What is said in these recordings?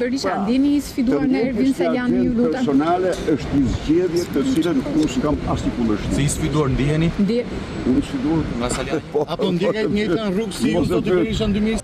Berisha, ndjeni i sfiduar në Ervin Saliani, ju lutem. Personale është një zgjedhje të cilën unë s'kam asnjë kundërshtim. Si i sfiduar ndjeni? Unë sfiduar nga Saliani. Apo ndjeket njëjtën rrugë si ju zoti Berisha në 2000.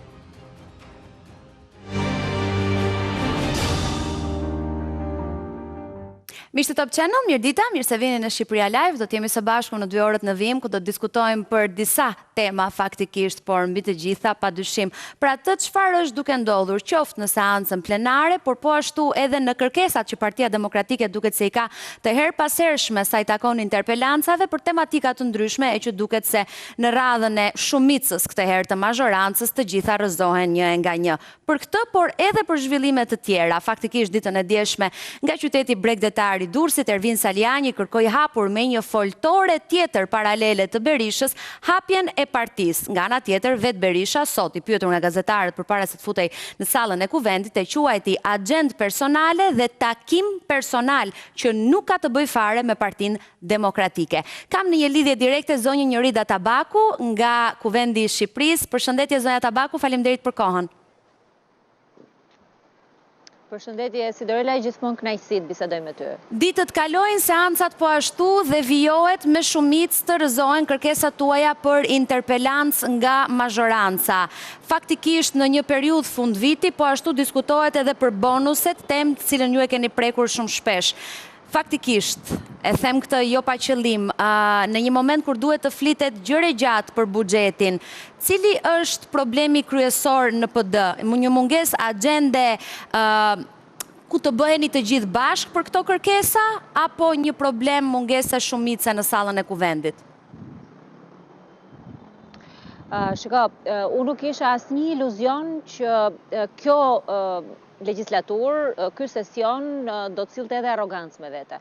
Miq të Top Channel, mirëdita, mirë se vini në Shqipëria Live. Do të jemi së bashku në 2 orët në vijim ku do të diskutojmë për disa tema faktikisht, por mbi të gjitha padyshim për atë çfarë është duke ndodhur qoftë në seancën plenare, por po ashtu edhe në kërkesat që Partia Demokratike duket se i ka të herpasershme sa i takon interpelancave për tematika të ndryshme, e që duket se në radhën e shumicës këtë herë të mazhorancës të gjitha rrëzohen një nga një. Për këtë, por edhe për zhvillime të tjera, faktikisht ditën e djeshme nga qyteti bregdetar i Durrësit, Ervin Saliani kërkoi hapur me një foltore tjetër paralele të Berishës hapjen e partisë. Nga ana tjetër, vet Berisha sot i pyetur nga gazetarët përpara se të futej në sallën e kuvendit e quajti agent personale dhe takim personal që nuk ka të bëjë fare me Partinë Demokratike. Kam në një lidhje direkte zonjën Njërida Tabaku nga Kuvendi i Shqipërisë. Përshëndetje zonja Tabaku, faleminderit për kohën. Përshëndetje, Sidorela, gjithmonë kënaqësi të bisedoj me ty. Ditët kalojnë, seancat po ashtu dhe vijohet me shumicë të rrëzohen kërkesat tuaja për interpelancë nga mazhoranca. Faktikisht në një periudhë fundviti po ashtu diskutohet edhe për bonuset, temë të cilën ju e keni prekur shumë shpesh. Faktikisht, e them këtë jo pa qëllim, në një moment kur duhet të flitet gjëre gjatë për buxhetin, cili është problemi kryesor në PD? Një mungesë agjende ku të bëheni të gjithë bashkë për këto kërkesa, apo një problem mungese shumice në sallën e kuvendit? Shiko, unë nuk isha asnjë iluzion që kjo legjislatur, ky sesion do të sillte edhe arrogancë me vete.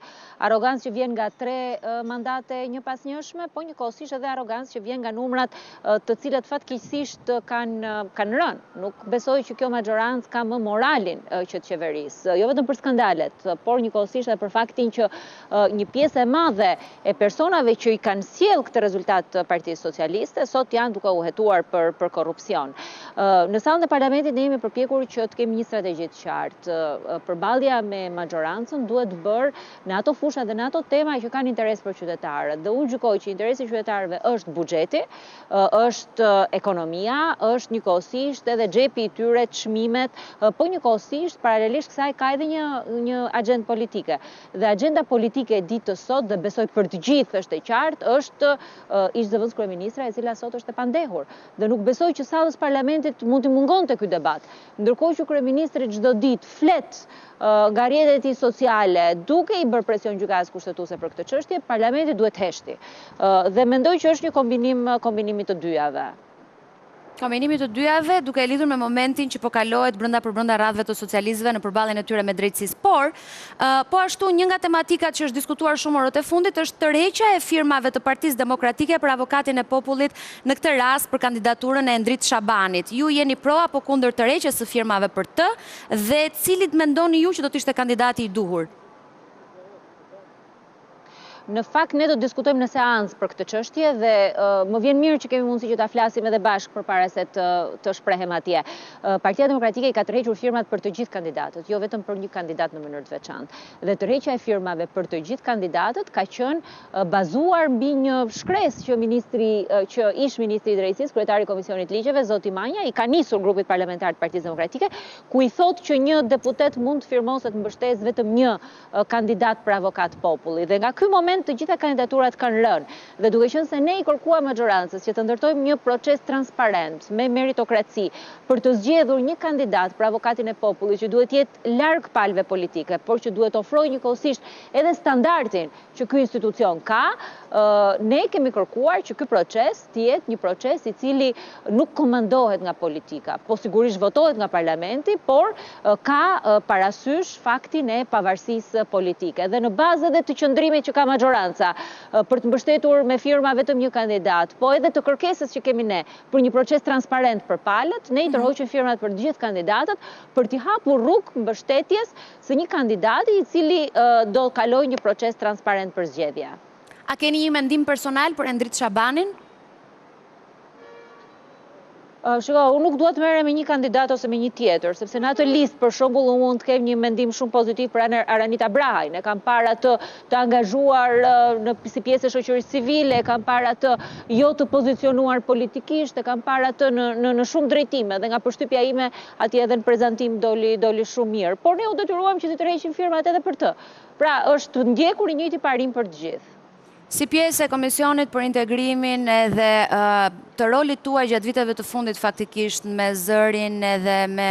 Arrogancë që vjen nga 3 mandate një pas njëshme, po njëkohësisht edhe arrogancë që vjen nga numrat të cilët fatkeqësisht kanë rënë. Nuk besoj që kjo majorancë ka më moralin që të qeverisë, jo vetëm për skandalet, por njëkohësisht edhe për faktin që një pjesë e madhe e personave që i kanë sjell këtë rezultat Partisë Socialiste sot janë duke u hetuar për korrupsion. Në sallën e parlamentit ne jemi përpjekur që të kemi një strategji të qartë. Përballja me majorancën duhet bërë në ato fusha dhe në ato tema që kanë interes për qytetarët. Dhe unë gjykoj që interesi i qytetarëve është buxheti, është ekonomia, është njëkohësisht edhe xhepi i tyre, çmimet, po njëkohësisht paralelisht kësaj ka edhe një agjendë politike. Dhe agjenda politike e ditës sot, dhe besoj për të gjithë është e qartë, është ish-zëvendës kryeministra e cila sot është e pandehur. Dhe nuk besoj që sallës parlamentit mund të mungonte ky debat. Ndërkohë që kryeministri çdo ditë flet nga rrjetet e sociale, duke i bërë presion gjykatës kushtetuese për këtë çështje, parlamenti duhet heshti. Dhe mendoj që është një kombinimi të dyjave. Kombinimi të dyjave duke e lidhur me momentin që po kalohet brenda radhëve të socialistëve në përballjen e tyre me drejtësisë. Por, po ashtu një nga tematikat që është diskutuar shumë orët e fundit është tërheqja e firmave të Partisë Demokratike për avokatin e popullit, në këtë rast për kandidaturën e Endrit Shabanit. Ju jeni pro apo kundër tërheqjes së firmave për të, dhe cilit mendoni ju që do të ishte kandidati i duhur? Në fakt, ne do të diskutojmë në seancë për këtë çështje dhe më vjen mirë që kemi mundësi që ta flasim edhe bashkë përpara se të shprehem atje. Partia Demokratike i ka tërhequr firmat për të gjithë kandidatët, jo vetëm për një kandidat në mënyrë të veçantë. Dhe tërheqja e firmave për të gjithë kandidatët ka qenë bazuar mbi një shkresë që ish ministri i drejtësisë, kryetari i Komisionit Ligjeve, zoti Manja, i ka nisur grupit parlamentar të Partisë Demokratike, ku i thotë që një deputet mund të firmosë të mbështesë vetëm një kandidat për avokat populli. Dhe nga ky moment të gjitha kandidaturat kanë rënë. Dhe duke qenë se ne i kërkuam majorancës që të ndërtojmë një proces transparent me meritokraci për të zgjedhur një kandidat për avokatin e popullit që duhet jetë larg palëve politike, por që duhet ofrojë njëkohësisht edhe standardin që ky institucion ka, ne kemi kërkuar që ky proces të jetë një proces i cili nuk komandohet nga politika, po sigurisht votohet nga parlamenti, por ka parasysh faktin e pavarësisë politike. Dhe në bazë edhe të qëndrimit që ka majoranca për të mbështetur me firma vetëm një kandidat, po edhe të kërkesës që kemi ne për një proces transparent për palët, ne i tërhoqim firmat për të gjithë kandidatët për t'i hapur rrugë mbështetjes së një kandidati i cili do kalojë një proces transparent për zgjedhje. A keni një mendim personal për Endrit Shabanin? Shiko, unë nuk duhet merre me një kandidat ose me një tjetër, sepse në atë listë, për shembull, unë mund të kem një mendim shumë pozitiv për Aranita Brahajn, e kam parë atë të angazhuar si pjesë e shoqërisë civile, e kam parë atë jo të pozicionuar politikisht, e kam parë atë në shumë drejtime, dhe nga përshtypja ime atje edhe në prezantim doli shumë mirë. Por ne u detyruam që të tërheqim firmat edhe për të. Pra, është ndjekur i njëjti parim për të gjithë. Si pjesë e Komisionit për Integrimin edhe të rolit tuaj gjatë viteve të fundit faktikisht me zërin edhe me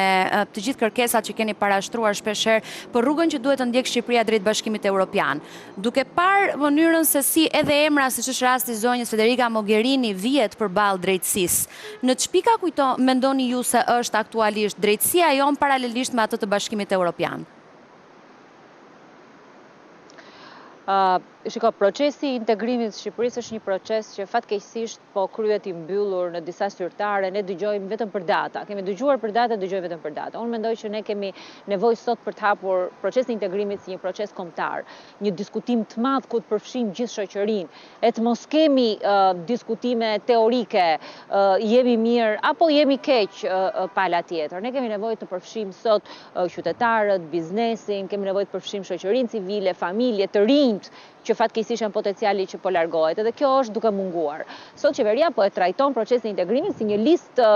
të gjithë kërkesat që keni parashtruar shpeshherë për rrugën që duhet të ndjekë Shqipëria drejt Bashkimit Evropian. Duke parë mënyrën se si edhe emra, siç është rasti i zonjës Federica Mogherini vihet përballë drejtësisë. Në ç'pika mendoni ju se është aktualisht drejtësia jon paralelisht me atë të Bashkimit Evropian? Shiko, procesi i integrimit të Shqipërisë është një proces që fatkeqësisht po kryhet i mbyllur në disa zyrtare, ne dëgjojmë vetëm për data. Kemi dëgjuar për data, dëgjojmë vetëm për data. Unë mendoj që ne kemi nevojë sot për të hapur procesin e integrimit si një proces kombëtar, një diskutim të madh ku të përfshijmë gjithë shoqërinë, e të mos kemi diskutime teorike, jemi mirë apo jemi keq pala tjetër. Ne kemi nevojë të përfshijmë sot qytetarët, biznesin, kemi nevojë të përfshijmë shoqërinë civile, familje, të rinjt, që fatkeqësisht janë potenciali që po largohet, edhe kjo është duke munguar. Sot qeveria po e trajton procesin e integrimit si një listë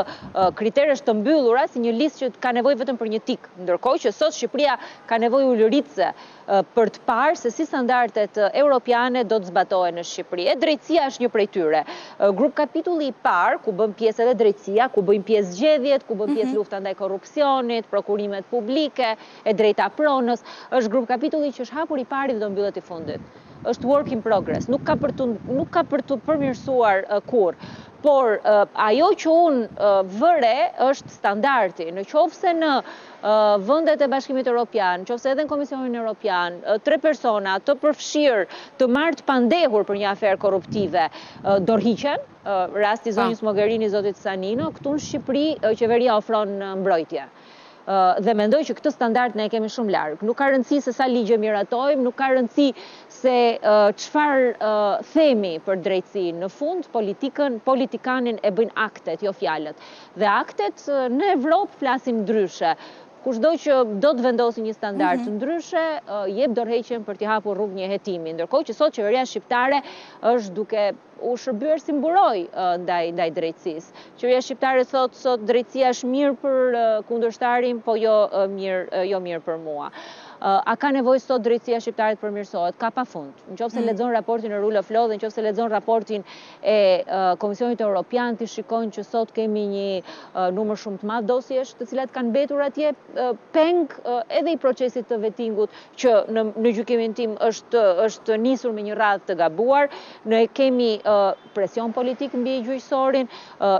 kriteresh të mbyllura, si një listë që ka nevojë vetëm për një tik, ndërkohë që sot Shqipëria ka nevojë ulëritse për të parë se si standardet europiane do të zbatohen në Shqipëri. E drejtësia është një prej tyre. Grup kapitulli i parë, ku bën pjesë edhe drejtësia, ku bëjmë pjesë zgjedhjet, ku bën pjesë lufta ndaj korrupsionit, prokurimet publike, e drejta pronës, është grup kapitulli që është hapur i pari dhe do mbyllet i fundit. Është work in progress, nuk ka për të përmirësuar kur. Por ajo që unë vëre është standardi, në qoftë se në vendet e Bashkimit Evropian, në qoftë se edhe në Komisionin Evropian, 3 persona të përfshirë, të marrë të pandehur për një aferë korruptive, dorëhiqen, rasti zonjës Mogherini, zotit Sanino, këtu në Shqipëri qeveria ofron mbrojtje. Dhe mendoj që këtë standard ne kemi shumë larg. Nuk ka rëndësi se sa ligje miratojmë, nuk ka rëndësi se çfarë themi për drejtësinë. Në fund, politikanin e bëjnë aktet, jo fjalët. Dhe aktet në Evropë flasin ndryshe. Kushdo që do të vendosi një standard të ndryshe, jep dorëheqjen për t'i hapur rrugë një hetimi. Ndërkohë që sot qeveria shqiptare është duke u shërbyer si mburoj ndaj drejtësisë. Qeveria shqiptare thotë sot drejtësia është mirë për kundërshtarin, po jo mirë për mua. A ka nevojë sot drejtësia shqiptare të përmirësohet? Ka pafund. Nëse lexon raportin e Rule of Law dhe nëse lexon raportin e Komisionit Evropian, ti shikon që sot kemi një numër shumë të madh dosjesh, të cilat kanë mbetur atje peng edhe i procesit të vetingut, që në gjykimin tim është nisur me një radhë të gabuar. Ne kemi presion politik mbi gjyqësorin,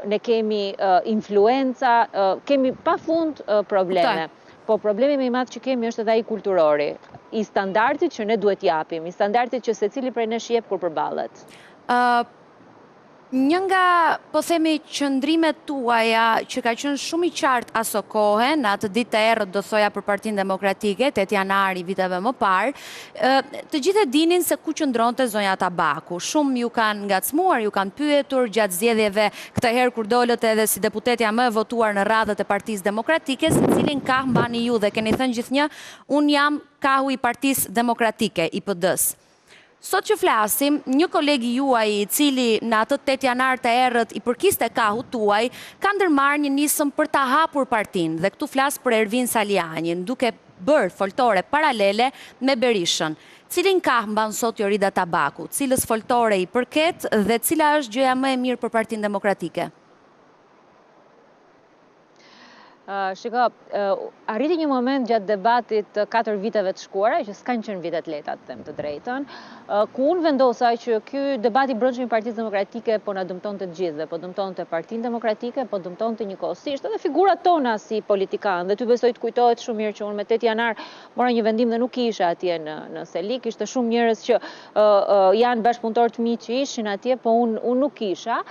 ne kemi influenca, kemi pafund probleme. Po problemi më i madh që kemi është edhe ai kulturori, i standardit që ne duhet japim, i standardit që secili prej nesh jep kur përballet. Një nga, po themi, qëndrimet tuaja që ka qenë shumë i qartë aso kohë, në atë ditë të errët do thoja për Partinë Demokratike, 8 janari viteve më parë, të gjithë e dinin se ku qëndronte zonja Tabaku. Shumë ju kanë ngacmuar, ju kanë pyetur gjatë zgjedhjeve këtë herë kur dolët edhe si deputetja më e votuar në radhët e Partisë Demokratike, se cilin kah mbani ju dhe keni thënë gjithnjë, unë jam kahu i Partisë Demokratike, i PD-s. Sot që flasim, një kolegi juaj i cili në atë 8 janar të errët i përkiste kahut tuaj, ka ndërmarrë një nisëm për ta hapur partinë, dhe këtu flas për Ervin Salianin, duke bërë foltore paralele me Berishën. Cilin kah mban sot Jorida Tabaku, cilës foltore i përket dhe cila është gjëja më e mirë për Partinë Demokratike? Shiko, arriti një moment gjatë debatit 4 viteve të shkuara, që s'kanë qenë vitet lehta të them të drejtën, ku unë vendosa që ky debat i brendshëm i Partisë Demokratike po na dëmtonte të gjithëve, po dëmtonte Partinë Demokratike, po dëmtonte njëkohësisht edhe figurat tona si politikanë. Dhe ty besoj të kujtohet shumë mirë që unë me 8 janar mora një vendim dhe nuk isha atje në Selik, ishte shumë njerëz që janë bashkëpunëtor të mi që ishin atje, po unë nuk isha.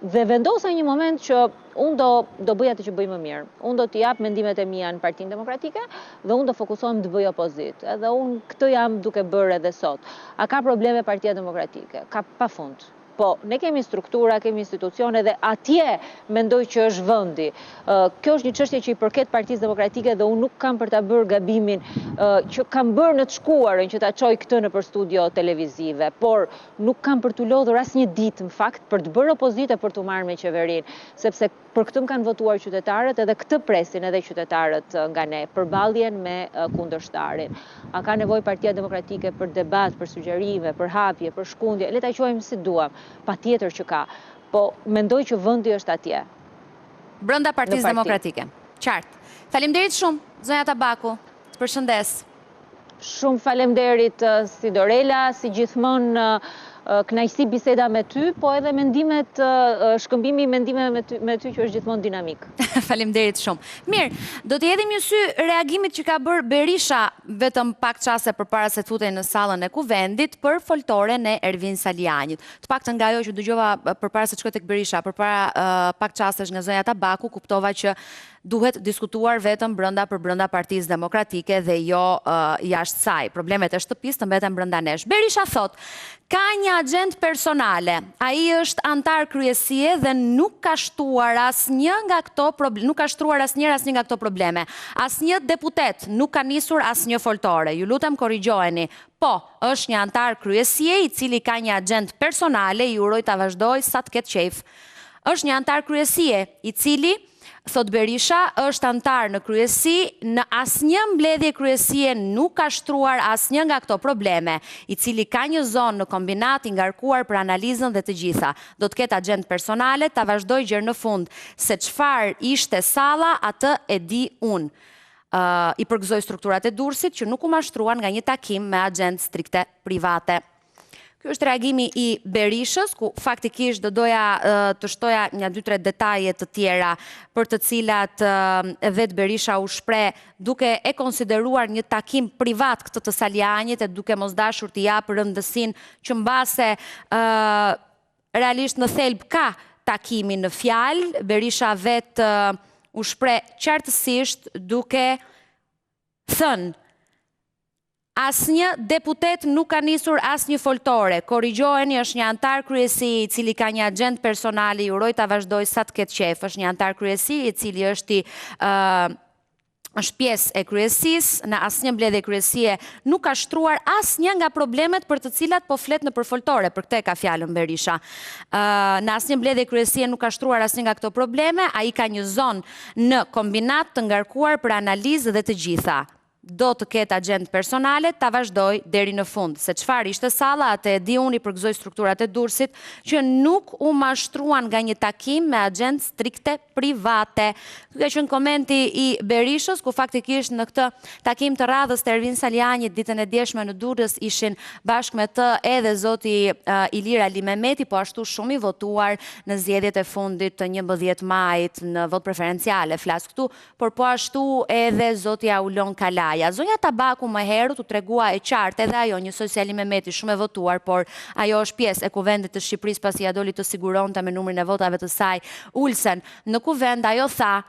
Dhe vendosa një moment që unë do bëj atë që bëj më mirë. Unë do t'i jap mendimet e mia në Partinë Demokratike dhe unë do fokusohem të bëj opozit. Edhe unë këtë jam duke bërë edhe sot. A ka probleme Partia Demokratike? Ka pafund. po ne kemi struktura, kemi institucione dhe atje mendoj që është vendi. Kjo është një çështje që i përket Partisë Demokratike dhe unë nuk kam për ta bërë gabimin që kam bërë në të shkuarën që ta çoj këtë nëpër studio televizive, por nuk kam për t'u lodhur asnjë ditë në fakt për të bërë opozitë për t'u marrë me qeverinë, sepse për këtë më kanë votuar qytetarët edhe këtë presin edhe qytetarët nga ne, përballjen me kundërshtarin. A ka nevojë Partia Demokratike për debat, për sugjerime, për hapje, për shkundje, le ta quajmë si duam, patjetër që ka, po mendoj që vendi është atje. Brenda Partisë Demokratike. Qartë. Faleminderit shumë, zonja Tabaku. Të përshëndes. Shumë faleminderit si Dorela, si gjithmonë kënaqësi biseda me ty, po edhe mendimet, shkëmbimi mendimeve me ty që është gjithmonë dinamik. Faleminderit shumë. Mirë, do të hedhim një sy reagimit që ka bërë Berisha vetëm pak çaste përpara se të futej në sallën e kuvendit për foltoren e Ervin Salianit. Të paktën nga ajo që dëgjova përpara se të shkoj tek Berisha, përpara pak çastesh nga zonja Tabaku, kuptova që duhet diskutuar vetëm brenda Partisë Demokratike dhe jo jashtë saj. Problemet e shtëpisë të mbeten brenda nesh. Berisha thot, ka një agent personale. Ai është antar kryesie dhe nuk ka shtruar asnjë nga këto probleme. Asnjë deputet nuk ka nisur asnjë foltore. Ju lutem korrigjoheni. Po, është një antar kryesie i cili ka një agent personale, i uroj ta vazhdoj sa të ketë qejf. Është një antar kryesie i cili thot Berisha, është antar në kryesi, në asnjë mbledhje kryesie nuk ka shtruar asnjë nga këto probleme, i cili ka një zonë në kombinat i ngarkuar për analizën dhe të gjitha. Do të ketë agent personale, ta vazhdoj gjërë në fund, se çfarë ishte salla, atë e di unë. I përgëzoj strukturat e Durrësit që nuk u mashtruan nga një takim me agent strikte private. Ky është reagimi i Berishës, ku faktikisht do doja të shtoja një 2-3 detaje të tjera për të cilat vetë Berisha u shpreh duke e konsideruar një takim privat këtë të Salianit e duke mos dashur të japë rëndësinë që mbase realisht në thelb ka takimin në fjalë. Berisha vetë u shpreh qartësisht duke thënë asnjë deputet nuk ka nisur asnjë foltore. Korrigjoheni, është një antar kryesi i cili ka një agent personali, uroj ta vazhdoj sa të ketë qejf. Është një antar kryesi i cili është pjesë e kryesisë, në asnjë mbledhje kryesie nuk ka shtruar asnjë nga problemet për të cilat po flet në përfoltore, për këtë ka fjalën Berisha. Në asnjë mbledhje kryesie nuk ka shtruar asnjë nga këto probleme, ai ka një zonë në kombinat të ngarkuar për analizë dhe të gjitha. Do të ketë agent personale, ta vazhdoj deri në fund. Se çfarë ishte salla, atë e di unë, i përgëzoj strukturat e Durrësit, që nuk u mashtruan nga një takim me agent strikte private. Ky ka qenë komenti i Berishës, ku faktikisht në këtë takim të radhës të Ervin Salianit ditën e djeshme në Durrës ishin bashkë me të edhe zoti Ilir Ali Mehmeti, po ashtu shumë i votuar në zgjedhjet e fundit të 11 majit në vot preferenciale, flas këtu, por po ashtu edhe zoti Aulon Kala. Zonja Tabaku më herët u tregua e qartë edhe ajo njësoj se Ali Mehmeti shumë e votuar, por ajo është pjesë e kuvendit të Shqipërisë pasi ja doli të siguronte me numrin e votave të saj ulsen në kuvend. Ajo tha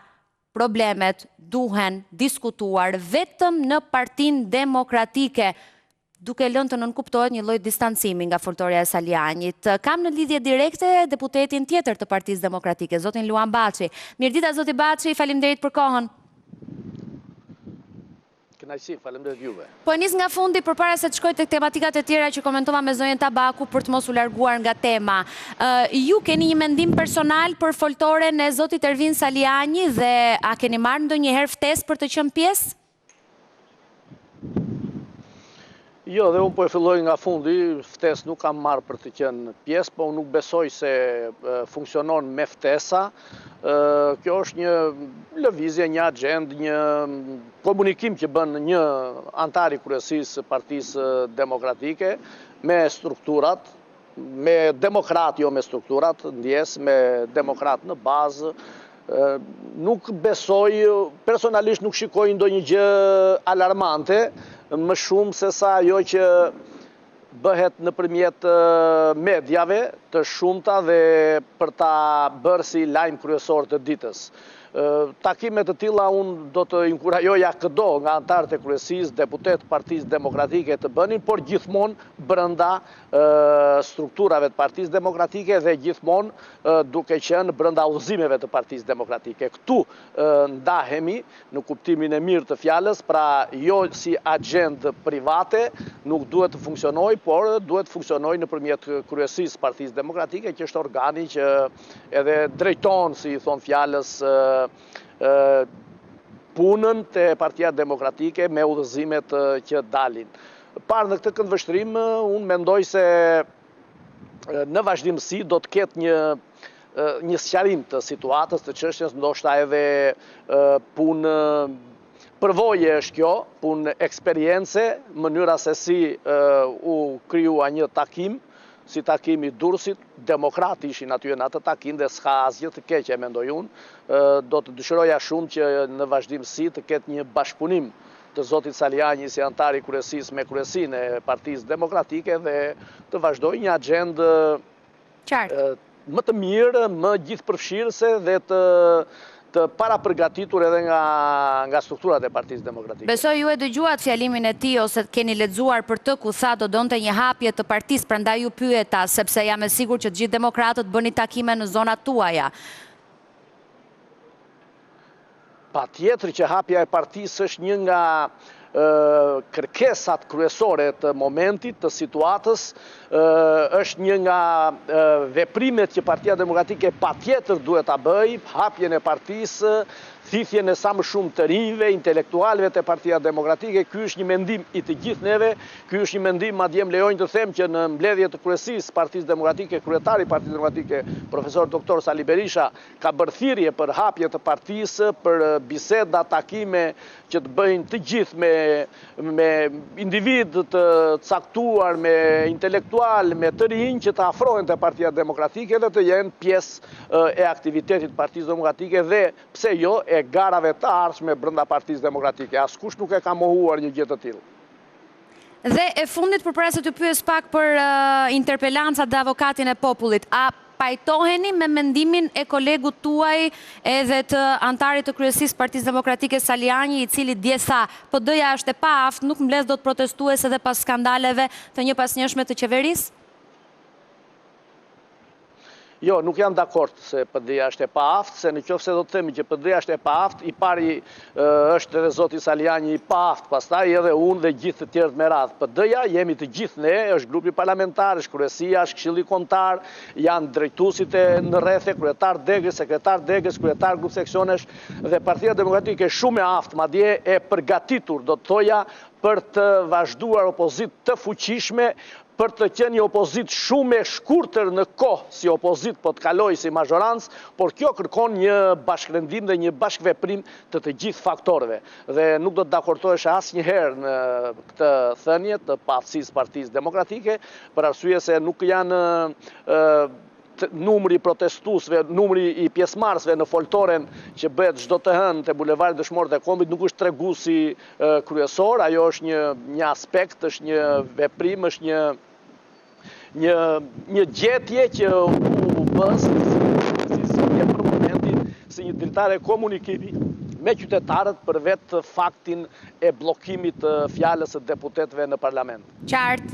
problemet duhen diskutuar vetëm në Partinë Demokratike, duke lënë të nënkuptohet një lloj distancimi nga foltoria e Salianit. Kam në lidhje direkte deputetin tjetër të Partisë Demokratike, zotin Luan Baçi. Mirëdita zoti Baçi, faleminderit për kohën. Kënaqësi, faleminderit juve. Po nis nga fundi përpara se të shkoj tek tematikat e tjera që komentova me zonjën Tabaku për të mos u larguar nga tema. Ju keni një mendim personal për foltoren e zotit Ervin Saliani dhe a keni marrë ndonjëherë ftesë për të qenë pjesë? Jo, dhe unë po e filloj nga fundi, ftesë nuk kam marrë për të qenë pjesë, po unë nuk besoj se funksionon me ftesa. Kjo është një lëvizje, një agend, një komunikim që bën një antari kryesisë Partisë Demokratike me strukturat, me demokrat, jo me strukturat, ndjes, me demokrat në bazë. Nuk besoj, personalisht nuk shikoj ndonjë gjë alarmante, më shumë se sa ajo që bëhet nëpërmjet mediave, të shumta dhe për ta bërë si lajm kryesor të ditës. Takimet të tilla unë do të inkurajoja këdo nga anëtarët e kryesisë, deputet Partisë Demokratike të bënin, por gjithmonë brenda strukturave të Partisë Demokratike dhe gjithmonë duke qenë brenda udhëzimeve të Partisë Demokratike. Këtu ndahemi në kuptimin e mirë të fjalës, pra jo si agjendë private, nuk duhet të funksionojë, por duhet të funksionojë nëpërmjet kryesisë Partisë Demokratike, që është organi që edhe drejton, si i thon fjalës, punën të Partia Demokratike me udhëzimet që dalin. Parë në këtë këndvështrim, unë mendoj se në vazhdimsi do të ketë një sqarim të situatës, të çështjes, ndoshta edhe punë përvoje është kjo, punë eksperience, mënyra se si u krijua një takim, si takimi Durrësit, demokrat ishin aty në atë takim dhe s'ka asgjë të keqe, mendoj unë. Do të dëshiroja shumë që në vazhdimsi të ketë një bashkëpunim të zotit Saliani si antar i kryesisë me kryesinë e Partisë Demokratike dhe të vazhdojë një agjendë më të mirë, më gjithëpërfshirëse dhe të para përgatitur edhe nga strukturat e Partisë Demokratike. Besoj ju e dëgjuat fjalimin e tij ose keni lexuar për të, ku tha do donte një hapje të partisë, prandaj ju pyeta, sepse jam e sigurt që të gjithë demokratët bëni takime në zonat tuaja. Patjetër që hapja e partisë është një nga kërkesat kryesore të momentit, të situatës, është një nga veprimet që Partia Demokratike patjetër duhet ta bëjë, hapjen e partisë, thithjen e sa më shumë të rinjve, intelektualëve të Partia Demokratike. Ky është një mendim i të gjithë neve, ky është një mendim, madje më lejojnë të them që në mbledhje të kryesisë Partisë Demokratike, kryetari i Partisë Demokratike, profesor doktor Sali Berisha, ka bërë thirrje për hapje të partisë, për biseda, takime që të bëjnë të gjithë me individ të caktuar, me intelektual, me të rinj që të afrohen te Partia Demokratike dhe të jenë pjesë e aktivitetit Partisë Demokratike dhe pse jo e garave të ardhshme brenda Partisë Demokratike. Askush nuk e ka mohuar një gjë të tillë. Dhe e fundit, përpara se të pyes pak për interpelancat dhe avokatin e popullit, a pajtoheni me mendimin e kolegut tuaj edhe të antarit të kryesisë Partisë Demokratike Saliani, i cili dje tha, PD-ja është e paaftë, nuk mbledh dot protestues edhe pas skandaleve të njëpasnjëshme të qeverisë? Jo, nuk jam dakord se PD-ja është e paaftë, se nëse do të themi që PD-ja është e paaftë, i pari është edhe zoti Saliani i paaftë, pastaj edhe unë dhe gjithë të tjerët me radhë. PD-ja jemi të gjithë ne, është grupi parlamentar, është kryesia, është këshilli kombëtar, janë drejtuesit në rrethe, kryetar degës, sekretar degës, kryetar grup seksionesh dhe Partia Demokratike shumë e aftë, madje e përgatitur, do të thoja, për të vazhduar opozitë të fuqishme, për të qenë një opozit shumë e shkurtër në kohë si opozit po të kaloj si mazhorancë, por kjo kërkon një bashkërendim dhe një bashkëveprim të gjithë faktorëve. Dhe nuk do të dakortohesh asnjëherë në këtë thënie të paaftësisë Partisë Demokratike, për arsye se nuk janë numri protestuesve, numri i pjesëmarrësve në foltoren që bëhet çdo të hënë te bulevardit Dëshmorët e Kombit nuk është treguesi kryesor, ajo është një aspekt, është një veprim, është një gjetje që u bë për momentin si një dritare komunikimi me qytetarët për vetë faktin e bllokimit të fjalës së deputetëve në parlament. Qartë.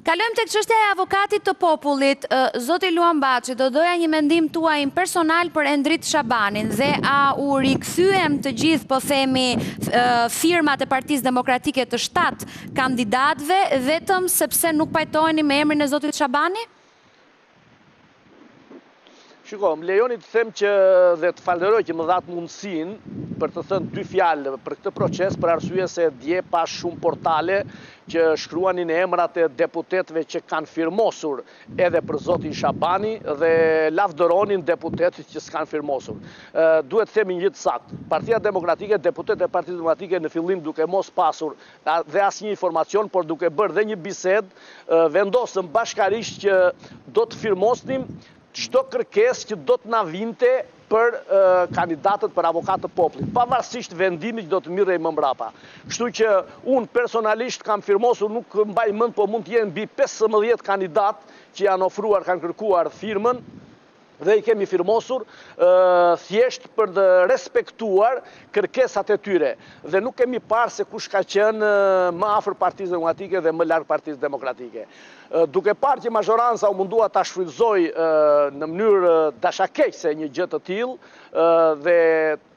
Kalojmë tek çështja e avokatit të popullit. Zoti Luan Baçi, do doja një mendim tuaj personal për Endrit Shabanin dhe a u rikthyem të gjithë, po themi, firmat e Partisë Demokratike të 7 kandidatëve vetëm sepse nuk pajtoheni me emrin e zotit Shabani? Shiko, më lejoni të them që dhe të falenderoj që më dhatë mundësinë për të thënë 2 fjalë për këtë proces, për arsye se dje pas shumë portale që shkruanin emrat e deputetëve që kanë firmosur edhe për zotin Shabani dhe lavdëronin deputetët që s'kanë firmosur. Duhet të themi një të saktë. Partia Demokratike, deputetët e Partisë Demokratike në fillim duke mos pasur dhe asnjë informacion, por duke bërë dhe një bisedë, vendosëm bashkarisht që do të firmosnim çdo kërkesë që do të na vinte për kandidatët për avokatë të popullit, pavarësisht vendimit që do të mirrej më mbrapa. Kështu që unë personalisht kam firmosur, nuk mbaj mend, po mund të jenë mbi 15 kandidat që janë ofruar, kanë kërkuar firmën, dhe i kemi firmosur thjesht për të respektuar kërkesat e tyre. Dhe nuk kemi parë se kush ka qenë më afër Partisë Demokratike dhe më larg Partisë Demokratike. Duke parë që mazhoranca u mundua ta shfrytëzoj në mënyrë dashakeqëse një gjë të tillë dhe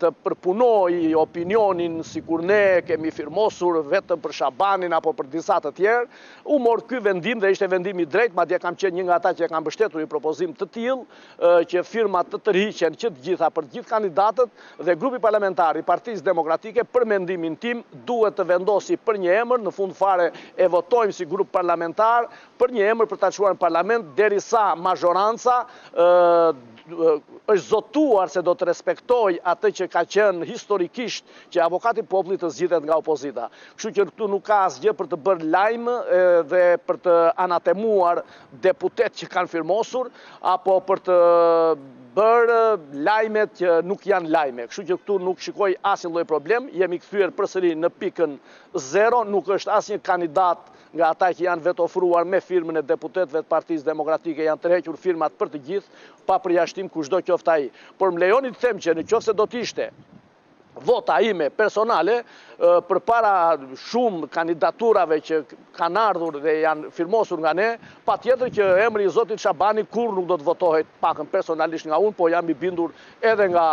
të përpunoj opinionin sikur ne kemi firmosur vetëm për Shabanin apo për disa të tjerë, u mor ky vendim dhe ishte vendim i drejtë, madje kam qenë një nga ata që kanë mbështetur një propozim të tillë që firmat të tërhiqen që të gjitha për të gjithë kandidatët dhe grupi parlamentar i Partisë Demokratike për mendimin tim duhet të vendosi për një emër, në fund fare e votojmë si grup parlamentar për një emër për ta çuar në parlament derisa mazhoranca është zotuar se do të respektoj atë që ka qenë historikisht që avokati i popullit të zgjidhet nga opozita. Kështu që këtu nuk ka asgjë për të bërë lajm dhe për të anatemuar deputet që kanë firmosur apo për të bërë lajmet që nuk janë lajme. Kështu që këtu nuk shikoj asnjë lloj problem, jemi kthyer përsëri në pikën 0, nuk është asnjë kandidat nga ata që janë vetë ofruar me firmën e deputetëve të Partisë Demokratike, janë tërhequr firmat për të gjithë, pa përjashtim kushdo qoftë ai. Por më lejoni të them që nëse do të ishte vota ime personale, përpara shumë kandidaturave që kanë ardhur dhe janë firmosur nga ne, patjetër që emri i zotit Shabani kur nuk do të votohet, pakën personalisht nga unë, po jam i bindur edhe nga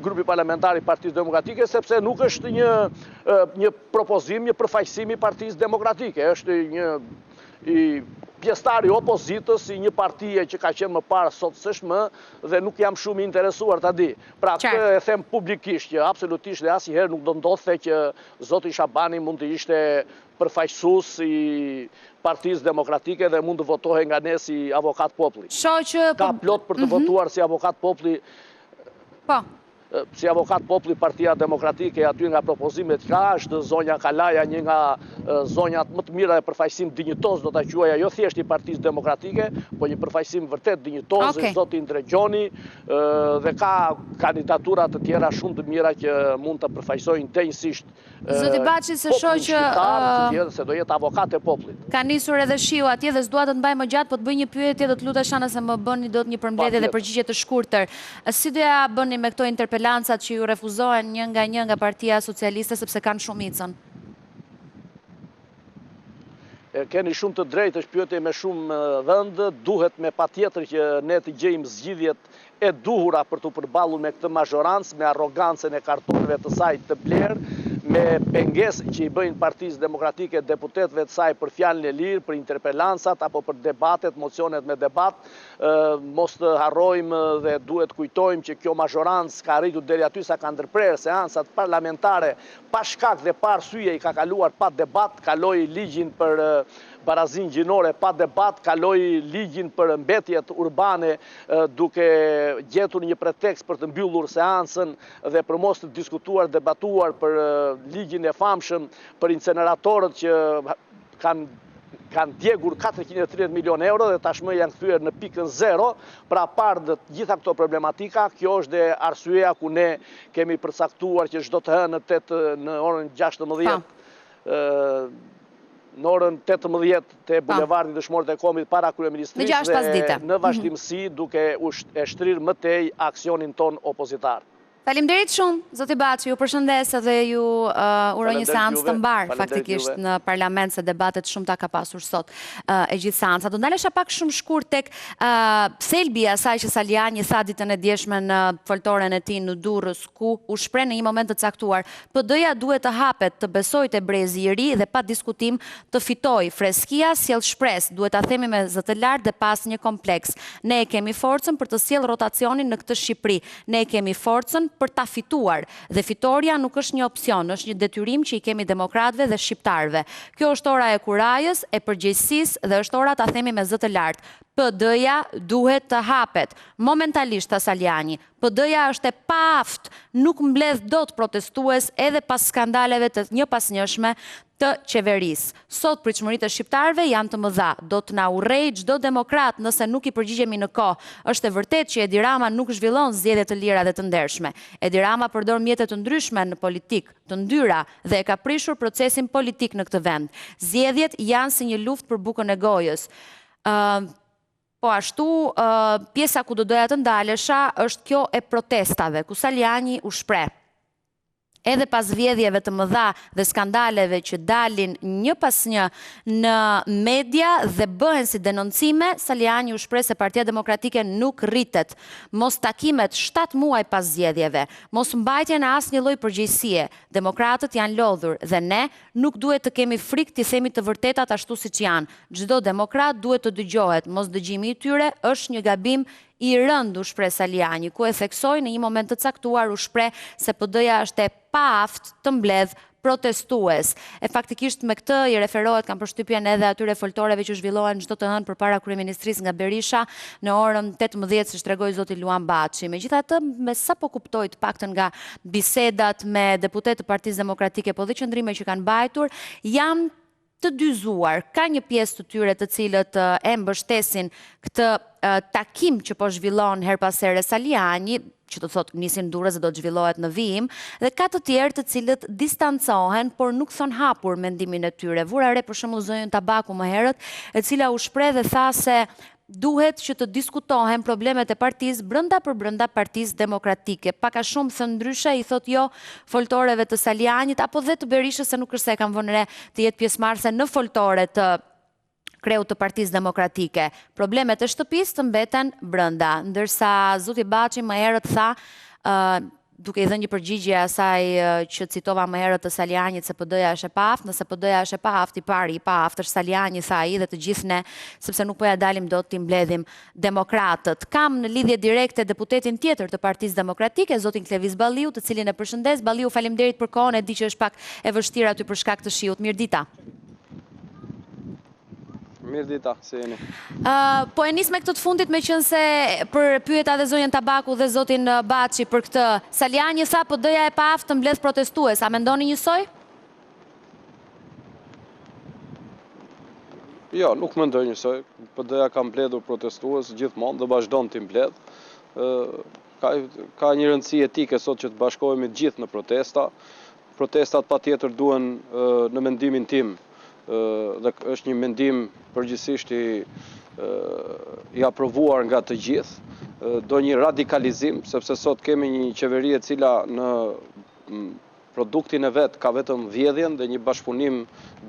grupi parlamentar i Partisë Demokratike, sepse nuk është një propozim, një përfaqësim i Partisë Demokratike, është një pjesëtar i opozitës, i një partie që ka qenë më parë sot s'është më dhe nuk jam shumë i interesuar ta di. Pra këtë e them publikisht që absolutisht dhe asnjëherë nuk do ndodhte që zoti Shabani mund të ishte përfaqësues i Partisë Demokratike dhe mund të votohej nga ne si avokat populli. Ka plot për të votuar si avokat populli. Po. Si avokat populli Partia Demokratike aty nga propozimet ka është zonja Kalaja, një nga zonjat më të mira e përfaqësim dinjitoz do ta quaja, jo thjesht i Partisë Demokratike, po një përfaqësim vërtet dinjitoz, zoti Ndregjoni dhe ka kandidatura të tjera shumë të mira që mund të përfaqësojnë denjësisht. Zoti Baçi, se shoh që se do jetë avokat e popullit. Ka nisur edhe shiu atje dhe s'dua të të mbaj më gjatë, po të bëj një pyetje, do të lutesha nëse më bëni dot një përmbledhje dhe përgjigje të shkurtër. Si doja bëni me këto interpelancat që ju refuzohen një nga Partia Socialiste sepse kanë shumicën? Keni shumë të drejtë, është pyetje me shumë vend, duhet me patjetër që ne të gjejmë zgjidhjet e duhura për të përballur me këtë mazhorancë, me arrogancën e kartonëve të saj të blerë, me pengesë që i bëjnë Partisë Demokratike deputetëve të saj për fjalën e lirë, për interpelancat apo për debatet, mocionet me debat. Mos të harrojmë dhe duhet kujtojmë që kjo mazhorancë ka arritur deri aty sa ka ndërprerë seancat parlamentare pa shkak dhe pa arsye, i ka kaluar pa debat, kaloi ligjin për barazin gjinore pa debat, kaloi ligjin për mbetjet urbane duke gjetur një pretekst për të mbyllur seancën dhe për mos të diskutuar, debatuar për ligjin e famshëm për inceneratorët që kanë djegur 430 milion euro dhe tashmë janë kthyer në pikën 0, pra parë të gjitha këto problematika, kjo është dhe arsyeja ku ne kemi përcaktuar që çdo të hënë në orën 16 në orën 18 të bulevardit Dëshmorët e Kombit para kryeministrisë dhe në vazhdimsi duke e shtrirë më tej aksionin ton opozitar. Faleminderit shumë, zoti Baçi, ju përshëndes dhe ju uroj një seancë të mbar faktikisht në parlament se debatet shumëta ka pasur sot e gjithë seanca. Do ndalesha pak shumë shkurt tek thelbi i asaj që Saliani tha ditën e djeshme në foltoren e tij në Durrës, ku u shpreh në një moment të caktuar, PD-ja duhet të hapet, të besojë te brezi i ri dhe pa diskutim të fitojë. Freskia sjell shpresë, duhet ta themi me zë të lartë dhe pas një kompleks. Ne e kemi forcën për të sjellë rotacionin në këtë Shqipëri. Ne e kemi forcën për ta fituar dhe fitoria nuk është një opsion, është një detyrim që i kemi demokratëve dhe shqiptarëve. Kjo është ora e kurajës, e përgjegjësisë dhe është ora ta themi me zë të lartë. PD-ja duhet të hapet. Momentalisht, tha Saliani, PD-ja është e paaft, nuk mbledh dot protestues edhe pas skandaleve të një pas njëshme të qeverisë. Sot pritshmëritë e shqiptarëve janë të mëdha. Do të na urrejë çdo demokrat nëse nuk i përgjigjemi në kohë. Është e vërtetë që Edi Rama nuk zhvillon zgjedhje të lira dhe të ndershme. Edi Rama përdor mjete të ndryshme në politik, të ndyra dhe e ka prishur procesin politik në këtë vend. Zgjedhjet janë si një luftë për bukën e gojës. Po ashtu, pjesa ku do doja të ndalesha është kjo e protestave, ku Saliani u shpreh. Edhe pas vjedhjeve të mëdha dhe skandaleve që dalin një pas një në media dhe bëhen si denoncime, Saliani u shpreh se Partia Demokratike nuk rritet. Mos takimet 7 muaj pas zgjedhjeve, mos mbajtja në asnjë lloj përgjegjësie. Demokratët janë lodhur dhe ne nuk duhet të kemi frikë të themi të vërtetat ashtu siç janë. Çdo demokrat duhet të dëgjohet. Mos dëgjimi i tyre është një gabim i rënd, u shpreh Saliani, ku e theksoi në një moment të caktuar, u shpreh se PD-ja është e paaft të mbledh protestues. E faktikisht me këtë i referohet, kam përshtypjen, edhe atyre foltoreve që zhvillohen çdo të hënë përpara kryeministrisë nga Berisha në orën 18, siç tregoi zoti Luan Baçi. Megjithatë, me sa po kuptoj të paktën nga bisedat me deputetë të Partisë Demokratike, po dhe qëndrime që kanë mbajtur, janë të dyzuar. Ka një pjesë të tyre të cilët e mbështesin këtë takim që po zhvillon her pas here Saliani, që të thotë nisin durrës dhe do të zhvillohet në vijim, dhe ka të tjerë të cilët distancohen, por nuk thon hapur mendimin e tyre. Vura re për shembull zonjën Tabaku më herët, e cila u shpreh dhe tha se duhet që të diskutohen problemet e partisë brenda Partisë Demokratike. Pak a shumë thënë ndryshe, i thot jo foltoreve të Salianit, apo dhe të Berishës, se nuk është se kam vënë re të jetë pjesëmarrëse në foltore të kreut të Partisë Demokratike. Problemet e shtëpisë të mbeten brenda, ndërsa zoti Baçi më herët tha, duke i dhënë një përgjigje asaj që citova më herët të Salianit se PD-ja është e paaft, nëse PD-ja është e paaft, i pari i paaft është Saliani, tha ai, dhe të gjithë ne, sepse nuk po ja dalim dot t'i mbledhim demokratët. Kam në lidhje direkte deputetin tjetër të Partisë Demokratike, zotin Klevis Balliu, të cilin e përshëndes. Balliu, faleminderit për kohën, e di që është pak e vështirë aty për shkak të shiut. Mirëdita. Mirëdita, si jeni. Po e nis me këtë të fundit, me qenë se për pyeta dhe zonjën Tabaku dhe zotin Baçi për këtë. Saliani tha PD-ja e paaft të mbledh protestues. A mendoni njësoj? Jo, nuk mendoj njësoj. PD-ja ka mbledhur protestues gjithmonë dhe vazhdon t'i mbledh. Ka një rëndësi etike sot që të bashkohemi gjithë në protesta. Protestat patjetër duhen në mendimin tim, dhe është një mendim përgjithsisht i aprovuar nga të gjithë, do një radikalizim, sepse sot kemi një qeveri e cila në produktin e vetë ka vetëm vjedhjen dhe një bashkëpunim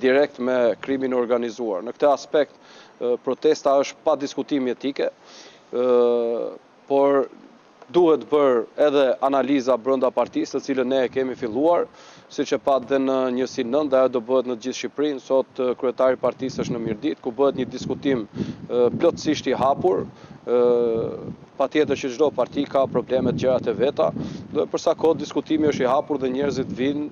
direkt me krimin organizuar. Në këtë aspekt, protesta është pa diskutim etike, por duhet bërë edhe analiza brenda partisë, të cilën ne e kemi filluar, siç e pat dhe në 109, dhe ajo do bëhet në gjithë Shqipërinë. Sot kryetari i partisë është në Mirdit, ku bëhet një diskutim plotësisht i hapur. Patjetër që çdo parti ka problemet, gjërat e veta, dhe për sa kohë diskutimi është i hapur dhe njerëzit vinë,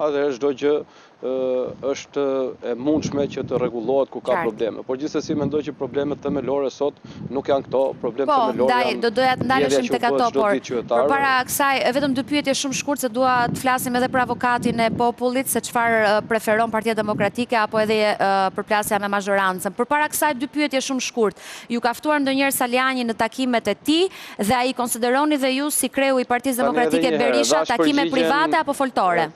atëherë çdo gjë është e mundshme që të rregullohet ku ka probleme. Por gjithsesi mendoj që problemet themelore sot nuk janë këto, problemet themelore janë. Do doja të ndaleshim tek ato, por përpara kësaj vetëm dy pyetje shumë shkurt, se dua të flasim edhe për avokatin e popullit, se çfarë preferon Partia Demokratike apo edhe përplasja me mazhorancën. Përpara kësaj dy pyetje shumë shkurt. Ju ka ftuar ndonjëherë Saliani në takimet e tij dhe ai konsideroni dhe ju si kreu i Partisë Demokratike Berisha takime private apo foltore?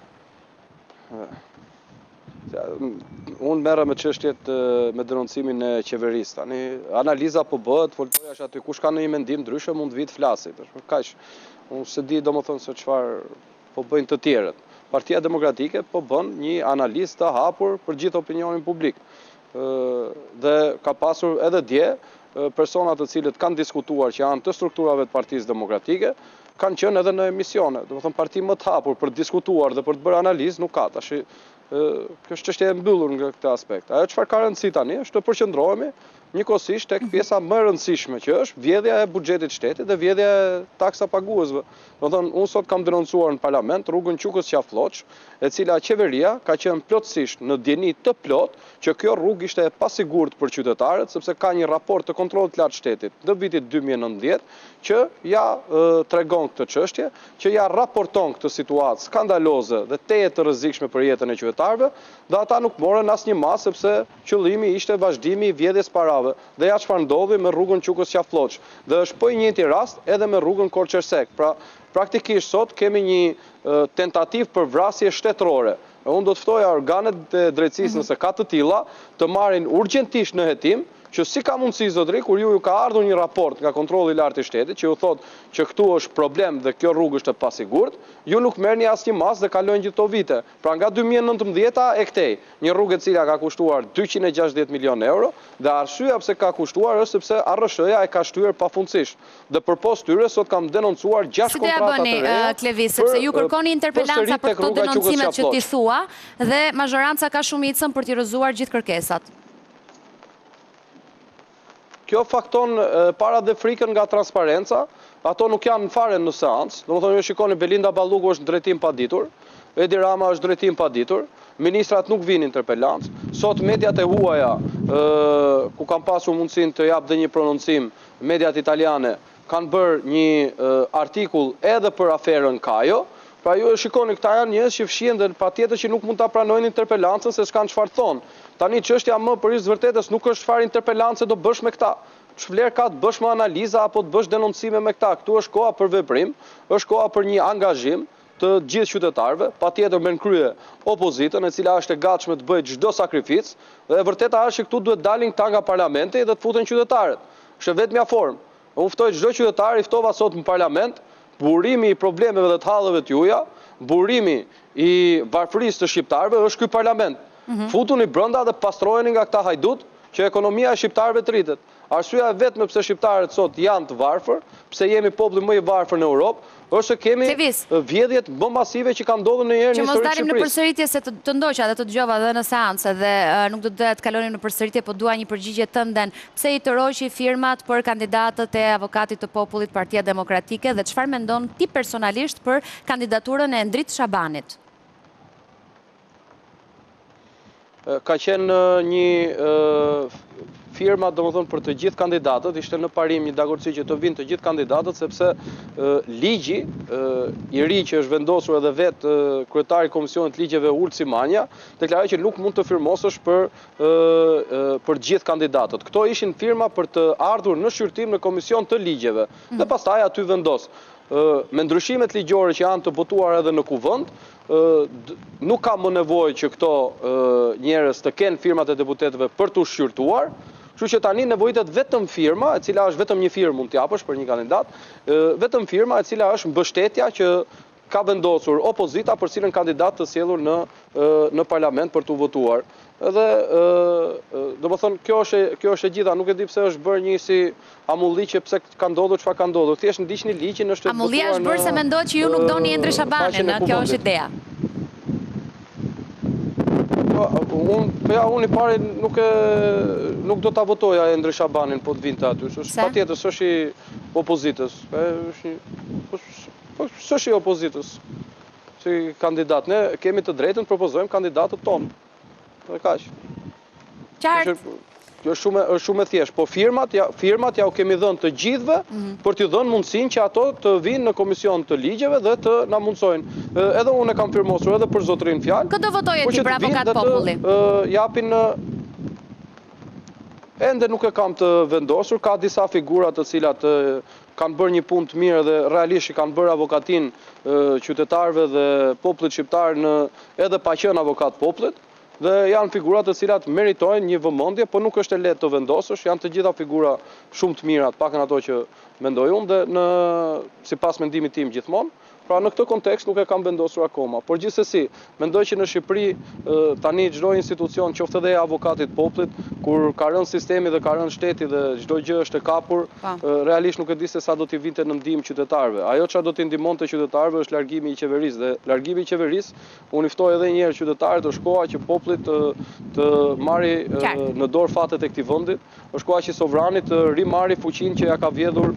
Unë merra me çështjet me denoncimin e qeverisë. Tani analiza po bëhet, foltoria është aty, kush ka ndonjë mendim ndryshe mund të vi të flasë. Kaq. Unë s'e di domethënë se çfarë po bëjnë të tjerët. Partia Demokratike po bën një analizë të hapur për gjithë opinionin publik. Dhe ka pasur edhe dje persona të cilët kanë diskutuar që janë të strukturave të Partisë Demokratike, kanë qenë edhe në emisione. Domethënë parti më të hapur për të diskutuar dhe për të bërë analizë nuk ka. Tash kjo është çështje e mbyllur nga këtë aspekt. Ajo çfarë ka rëndësi tani është të përqendrohemi njëkohësisht tek pjesa më e rëndësishme, që është vjedhja e buxhetit shtetit dhe vjedhja e taksa paguesve. Unë sot kam denoncuar në parlament rrugën Qukës Qafloq, e cila qeveria ka qenë plotësisht në dieni të plot që kjo rrugë ishte e pasigurt për qytetarët, sepse ka një raport të kontrollit lartë shtetit në vitit 2019 që ja tregon këtë çështje, që ja raporton këtë situatë skandaloze dhe teje të rrezikshme për jetën e qytetarëve, dhe ata nuk morën asnjë mas sepse qëllimi ishte vazhdimi i vjedhjes parave. Dhe ja çfarë ndodhi me rrugën Qukës Qafloq. Dhe është po i njëjti rast edhe me rrugën Korçersek. Pra, praktikisht sot kemi një tentativë për vrasje shtetërore. Unë do të ftoja organet e drejtësisë nëse ka të tilla të marrin urgjentisht në hetim që si ka mundësi zotëri, kur ju ka ardhur një raport nga kontrolli i lartë i shtetit, që ju thot që këtu është problem dhe kjo rrugë është e pasigurt, ju nuk merrni asnjë mas dhe kalojnë gjithë këto vite. Pra nga 2019 e këtej, një rrugë e cila ka kushtuar 260 milion euro, dhe arsyeja pse ka kushtuar është sepse ARSH-ja e ka shtyr pafundësisht. Dhe përpos tyre sot kam denoncuar 6 kontrata të reja. Klevis, sepse ju kërkoni interpelanca për këto denoncimet që ti thua dhe mazhoranca ka shumicën për t'i rrëzuar gjithë kërkesat. Kjo fakton para dhe frikën nga transparenca, ato nuk janë fare në seancë, domethënë ju shikoni Belinda Balluku është drejtim paditur, Edi Rama është drejtim paditur, ministrat nuk vinë interpelancë, sot mediat e huaja, ku kam pasur mundësinë të jap dhe një prononcim, mediat italiane kanë bërë një artikull edhe për aferën Kajo. Pra ju shikoni, këta janë njerëz që fshihen dhe patjetër që nuk mund ta pranojnë interpelancën se s'kan çfarë thonë. Tani çështja më për ish vërtetës nuk është çfarë interpelancë do bësh me këta. Ç'vlerë ka të bësh me analiza apo të bësh denoncime me këta? Këtu është koha për veprim, është koha për një angazhim të gjithë qytetarëve, patjetër me në krye opozitën, e cila është e gatshme të bëjë çdo sakrificë, dhe e vërteta është që këtu duhet dalin këta nga parlamenti dhe të futen qytetarët. Është vetmja formë. Unë ftoj çdo qytetar, i ftova sot në parlament, burimi i problemeve dhe të hallëve të juaja, burimi i varfërisë të shqiptarëve është ky parlament. Futuni brenda dhe pastrojeni nga këta hajdut që ekonomia e shqiptarëve të rritet. Arsyeja vetëm pse shqiptarët sot janë të varfër, pse jemi populli më i varfër në Europë, është se kemi vjedhjet më masive që kanë ndodhur në herë në historinë e Shqipërisë. Që mos dalim në përsëritje se të ndoqa dhe të dëgjova edhe në seancë dhe nuk do të kalonim në përsëritje, po dua një përgjigje tënden. Pse i tërhoqi firmat për kandidatët e avokatit të popullit Partia Demokratike dhe çfarë mendon ti personalisht për kandidaturën e Endrit Shabanit? Ka qenë një firma, domethënë për të gjithë kandidatët, ishte në parim një dagorësi që të vinë të gjithë kandidatët, sepse ligji i ri që është vendosur edhe vetë kryetari i Komisionit Ligjeve Ulci Manja, deklaroi që nuk mund të firmosësh për gjithë kandidatët. Këto ishin firma për të ardhur në shqyrtim në Komision të Ligjeve, dhe pastaj aty vendos. Me ndryshimet ligjore që janë të botuar edhe në kuvend, nuk ka më nevojë që këto njerëz të kenë firmat e deputetëve për të shqyrtuar. Kështu që tani nevojitet vetëm firma, e cila është vetëm një firmë mund t'japësh për një kandidat, vetëm firma e cila është mbështetja që ka vendosur opozita për cilën kandidat të sjellur në parlament për të votuar. Edhe domethënë kjo është e gjitha, nuk e di pse është bërë një si amulli që pse ka ndodhur çfarë ka ndodhur. Thjesht ndiqni ligjin, është amullia është bërë se mendohet që ju nuk doni Endri Shabanin, kjo është ideja. Unë i pari nuk do ta votoja Endri Shabanin po të vinte aty. Patjetër s'është i opozitës. S'është i opozitës si kandidat. Ne kemi të drejtën të propozojmë kandidatët tonë. Dhe kaq. Qartë. Kjo është shumë e thjeshtë, po firmat ja u kemi dhënë të gjithëve për t'i dhënë mundësinë që ato të vinë në Komision të Ligjeve dhe të na mundsojnë. Edhe unë e kam firmosur edhe për zotërin fjalë. Këtë do votoje ti për avokat populli? Japin ende nuk e kam të vendosur, ka disa figura të cilat kanë bërë një punë të mirë dhe realisht kanë bërë avokatin qytetarëve dhe popullit shqiptar edhe pa qenë avokat popullit. Dhe janë figurat të cilat meritojnë një vëmendje, po nuk është e lehtë të vendosësh, janë të gjitha figura shumë të mira, pakën ato që mendoj unë dhe sipas mendimit tim gjithmonë. Pra në këtë kontekst nuk e kam vendosur akoma, por gjithsesi, mendoj që në Shqipëri tani çdo institucion, qoftë edhe avokatit popullit, kur ka rënë sistemi dhe ka rënë shteti dhe çdo gjë është e kapur, realisht nuk e di se sa do t'i vinte në ndihmë qytetarëve. Ajo çfarë do t'i ndihmonte qytetarëve është largimi i qeverisë dhe largimi i qeverisë, unë ftoj edhe një herë qytetarët, është koha që populli të marrë në dorë fatet e këtij vendi, është koha që sovrani të rimarrë fuqinë që ja ka vjedhur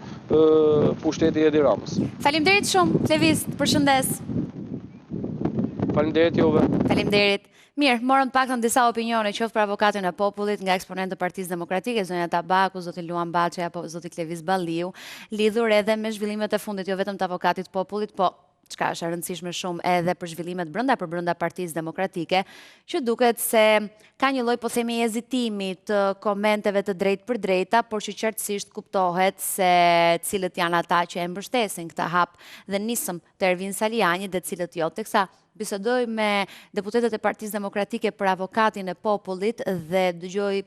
pushteti i Edi Ramës. Faleminderit shumë, Lëviz, përshëndes. Faleminderit juve. Faleminderit. Mirë, morëm pak në disa opinione, qoftë për avokatin e popullit nga eksponent të Partisë Demokratike, zonja Tabaku, zoti Luan Baçi apo zoti Lëviz Balliu, lidhur edhe me zhvillimet e fundit, jo vetëm të avokatit popullit, po çka është e rëndësishme shumë edhe për zhvillimet brenda Partisë Demokratike, që duket se ka një lloj, po themi, hezitimi të komenteve të drejtë për drejta, por që qartësisht kuptohet se cilët janë ata që e mbështesin këtë hap dhe nisëm të Ervin Saliani dhe cilët jo, teksa bisedoj me deputetët e Partisë Demokratike për avokatin e popullit dhe dëgjoj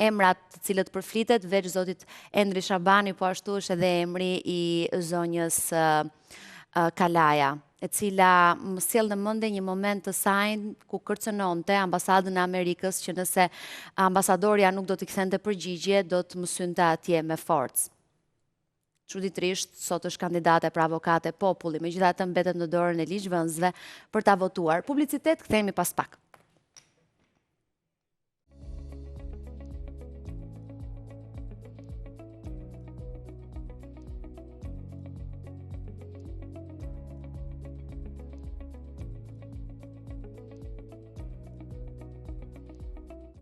emrat të cilët përflitet, veç zotit Endri Shabani, po ashtu është edhe emri i zonjës Kalaja, e cila më sjell në mendje një moment të saj ku kërcënonte ambasadën e Amerikës që nëse ambasadorja nuk do t'i kthente përgjigje, do të mësynte atje me forcë. Çuditërisht, sot është kandidate për avokate populli, megjithatë mbetet në dorën e ligjvënësve për ta votuar. Publicitet, kthehemi pas pak.